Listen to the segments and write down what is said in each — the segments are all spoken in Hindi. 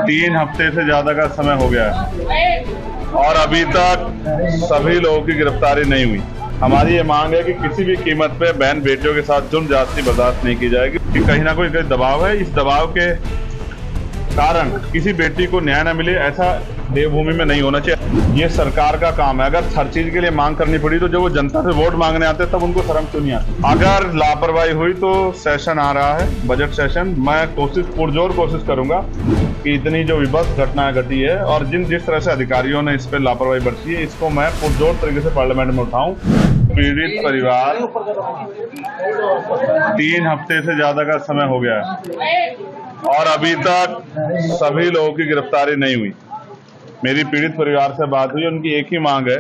3 हफ्ते से ज्यादा का समय हो गया है और अभी तक सभी लोगों की गिरफ्तारी नहीं हुई। हमारी ये मांग है कि किसी भी कीमत पे बहन बेटियों के साथ जुल्म ज्यादती बर्दाश्त नहीं की जाएगी कि कहीं ना कोई दबाव है। इस दबाव के कारण किसी बेटी को न्याय न मिले, ऐसा देवभूमि में नहीं होना चाहिए। ये सरकार का काम है। अगर हर चीज के लिए मांग करनी पड़ी तो जब वो जनता से वोट मांगने आते तब उनको शर्म क्यों नहीं आती। अगर लापरवाही हुई तो सेशन आ रहा है, बजट सेशन, मैं पुरजोर कोशिश करूंगा कि इतनी जो विभत्स घटनाएं घटी है और जिस तरह से अधिकारियों ने इस पर लापरवाही बरती है, इसको मैं पुरजोर तरीके से पार्लियामेंट में उठाऊं। पीड़ित परिवार 3 हफ्ते से ज्यादा का समय हो गया है और अभी तक सभी लोगों की गिरफ्तारी नहीं हुई। मेरी पीड़ित परिवार से बात हुई, उनकी एक ही मांग है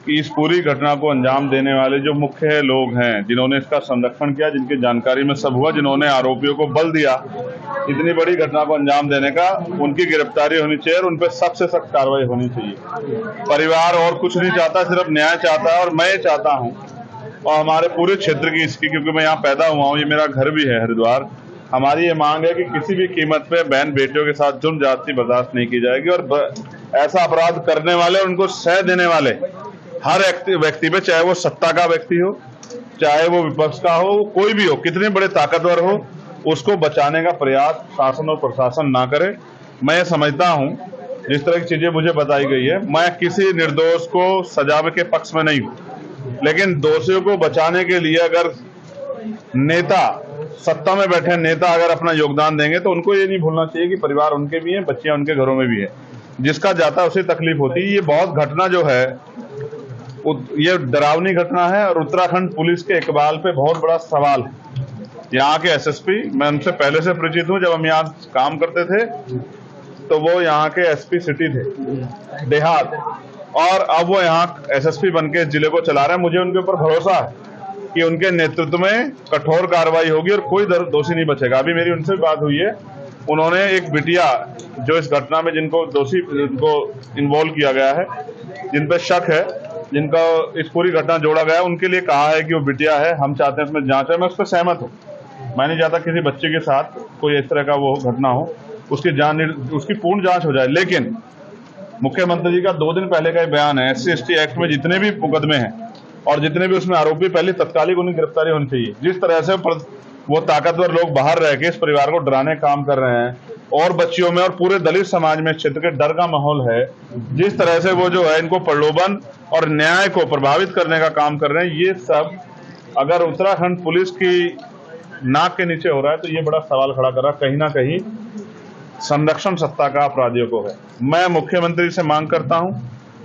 कि इस पूरी घटना को अंजाम देने वाले जो मुख्य लोग हैं, जिन्होंने इसका संरक्षण किया, जिनकी जानकारी में सब हुआ, जिन्होंने आरोपियों को बल दिया इतनी बड़ी घटना को अंजाम देने का, उनकी गिरफ्तारी होनी चाहिए और उन पर सख्त से सख्त कार्रवाई होनी चाहिए। परिवार और कुछ नहीं चाहता, सिर्फ न्याय चाहता है और मैं ये चाहता हूँ और हमारे पूरे क्षेत्र की इसकी, क्योंकि मैं यहाँ पैदा हुआ हूँ, ये मेरा घर भी है हरिद्वार। हमारी ये मांग है कि किसी भी कीमत पे बहन बेटियों के साथ जुल्म ज्यादती बर्दाश्त नहीं की जाएगी और ऐसा अपराध करने वाले, उनको सह देने वाले हर व्यक्ति पे, चाहे वो सत्ता का व्यक्ति हो, चाहे वो विपक्ष का हो, कोई भी हो, कितने बड़े ताकतवर हो, उसको बचाने का प्रयास शासन और प्रशासन ना करे। मैं समझता हूं जिस तरह की चीजें मुझे बताई गई है, मैं किसी निर्दोष को सजा के पक्ष में नहीं हूं, लेकिन दोषियों को बचाने के लिए अगर नेता, सत्ता में बैठे नेता अगर अपना योगदान देंगे तो उनको ये नहीं भूलना चाहिए कि परिवार उनके भी हैं, बच्चियां उनके घरों में भी है। जिसका जाता है उसे तकलीफ होती है। ये बहुत घटना जो है ये डरावनी घटना है और उत्तराखंड पुलिस के इकबाल पे बहुत बड़ा सवाल है। यहाँ के एसएसपी, मैं उनसे पहले से परिचित हूँ, जब हम यहाँ काम करते थे तो वो यहाँ के एसपी सिटी थे देहात, और अब वो यहाँ एसएसपी बन के जिले को चला रहे हैं। मुझे उनके ऊपर भरोसा है कि उनके नेतृत्व में कठोर कार्रवाई होगी और कोई दोषी नहीं बचेगा। अभी मेरी उनसे बात हुई है, उन्होंने एक बिटिया जो इस घटना में जिनको इन्वॉल्व किया गया है, जिन पर शक है, जिनका इस पूरी घटना जोड़ा गया है, उनके लिए कहा है कि वो बिटिया है, हम चाहते हैं इसमें जांच है। मैं उस पर सहमत हूँ। मैं नहीं चाहता किसी बच्चे के साथ कोई इस तरह का वो घटना हो, उसकी पूर्ण जांच हो जाए। लेकिन मुख्यमंत्री जी का 2 दिन पहले का बयान है, SC/ST एक्ट में जितने भी मुकदमे हैं और जितने भी उसमें आरोपी, पहले तत्कालिक उनकी गिरफ्तारी होनी चाहिए। जिस तरह से वो ताकतवर लोग बाहर रह के इस परिवार को डराने काम कर रहे हैं और बच्चियों में और पूरे दलित समाज में क्षेत्र के डर का माहौल है, जिस तरह से वो जो है इनको प्रलोभन और न्याय को प्रभावित करने का काम कर रहे हैं, ये सब अगर उत्तराखंड पुलिस की नाक के नीचे हो रहा है तो ये बड़ा सवाल खड़ा कर रहा है। कहीं ना कहीं संरक्षण सत्ता का अपराधियों को है। मैं मुख्यमंत्री से मांग करता हूं,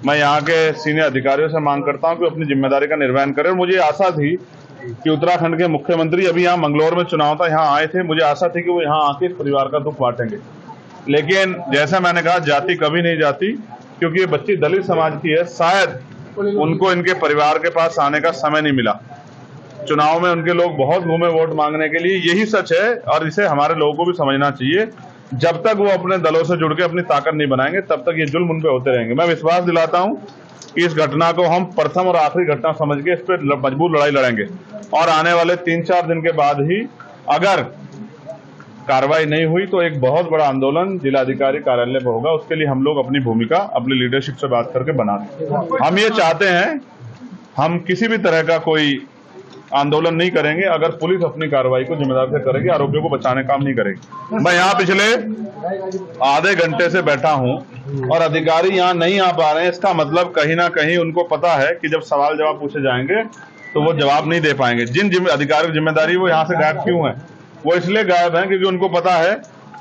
मैं यहाँ के सीनियर अधिकारियों से मांग करता हूं कि अपनी जिम्मेदारी का निर्वहन करें। मुझे आशा थी कि उत्तराखंड के मुख्यमंत्री अभी यहाँ मंगलौर में चुनाव था, यहाँ आए थे, मुझे आशा थी कि वो यहाँ आके इस परिवार का दुख बांटेंगे। लेकिन जैसा मैंने कहा, जाति कभी नहीं जाती, क्योंकि ये बच्ची दलित समाज की है। शायद उनको इनके परिवार के पास आने का समय नहीं मिला। चुनाव में उनके लोग बहुत घूमे वोट मांगने के लिए, यही सच है और इसे हमारे लोगों को भी समझना चाहिए। जब तक वो अपने दलों से जुड़ के अपनी ताकत नहीं बनाएंगे तब तक ये जुल्म उन पे होते रहेंगे। मैं विश्वास दिलाता हूं कि इस घटना को हम प्रथम और आखिरी घटना समझ के इस पर मजबूत लड़ाई लड़ेंगे और आने वाले 3-4 दिन के बाद ही अगर कार्रवाई नहीं हुई तो एक बहुत बड़ा आंदोलन जिलाधिकारी कार्यालय पर होगा। उसके लिए हम लोग अपनी भूमिका अपनी लीडरशिप से बात करके बना दें। हम ये चाहते हैं, हम किसी भी तरह का कोई आंदोलन नहीं करेंगे अगर पुलिस अपनी कार्रवाई को जिम्मेदारी से करेगी, आरोपियों को बचाने काम नहीं करेगी। मैं यहाँ पिछले आधे घंटे से बैठा हूँ और अधिकारी यहाँ नहीं आ पा रहे हैं। इसका मतलब कहीं ना कहीं उनको पता है कि जब सवाल जवाब पूछे जाएंगे तो वो जवाब नहीं दे पाएंगे। जिन अधिकारियों की जिम्मेदारी वो यहाँ से गायब क्यों है? वो इसलिए गायब है क्योंकि उनको पता है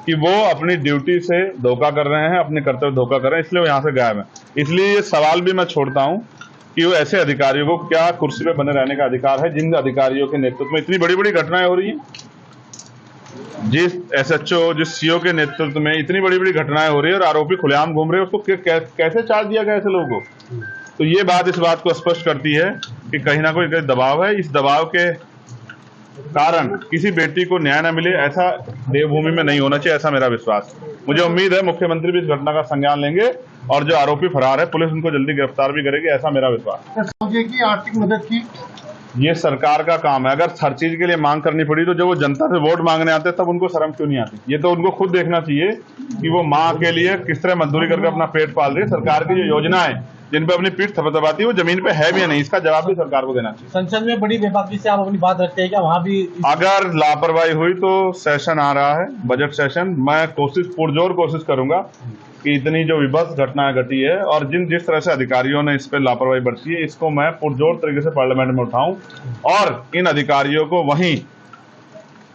कि वो अपनी ड्यूटी से धोखा कर रहे हैं, अपने कर्तव्य धोखा कर रहे हैं, इसलिए वो यहाँ से गायब है। इसलिए ये सवाल भी मैं छोड़ता हूँ कि वो ऐसे अधिकारियों को क्या कुर्सी पे बने रहने का अधिकार है, जिन अधिकारियों के नेतृत्व में इतनी बड़ी बड़ी घटनाएं हो रही हैं, जिस SHO, जिस CO के नेतृत्व में इतनी बड़ी बड़ी घटनाएं हो रही है और आरोपी खुलेआम घूम रहे हैं, उसको कैसे चार्ज दिया गया ऐसे लोगों को? तो ये बात इस बात को स्पष्ट करती है कि कहीं ना कोई दबाव है। इस दबाव के कारण किसी बेटी को न्याय न मिले, ऐसा देवभूमि में नहीं होना चाहिए, ऐसा मेरा विश्वास। मुझे उम्मीद है मुख्यमंत्री भी इस घटना का संज्ञान लेंगे और जो आरोपी फरार है पुलिस उनको जल्दी गिरफ्तार भी करेगी, ऐसा मेरा विश्वास। की आर्थिक मदद की ये सरकार का काम है। अगर हर चीज के लिए मांग करनी पड़ी तो जब वो जनता से वोट मांगने आते तब उनको शर्म क्यों नहीं आती? ये तो उनको खुद देखना चाहिए कि वो माँ के लिए किस तरह मजदूरी करके अपना पेट पाल रही है। सरकार की जो योजना है जिन पे अपनी पीठ थपथपाती है वो जमीन पे है भी या नहीं, इसका जवाब भी सरकार को देना चाहिए। संसद में बड़ी बेबाकी से आप अपनी बात रखते हैं क्या? वहाँ भी अगर लापरवाही हुई तो सेशन आ रहा है, बजट सेशन, मैं पुरजोर कोशिश करूंगा कि इतनी जो विभत्स घटनाएं घटी है और जिस तरह से अधिकारियों ने इस पर लापरवाही बरती है, इसको मैं पुरजोर तरीके से पार्लियामेंट में उठाऊं और इन अधिकारियों को वहीं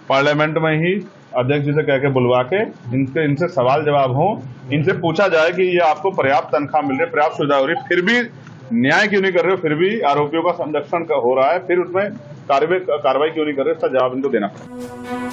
पार्लियामेंट में ही अध्यक्ष जी से कह के बुलवा के इनसे सवाल जवाब हो, इनसे पूछा जाए कि ये आपको पर्याप्त तनख्वाह मिल रही है, पर्याप्त सुविधा हो रही है, फिर भी न्याय क्यों नहीं कर रहे हो, फिर भी आरोपियों का संरक्षण हो रहा है, फिर उसमें कार्रवाई क्यों नहीं कर रहे, इसका जवाब इनको देना पड़ेगा।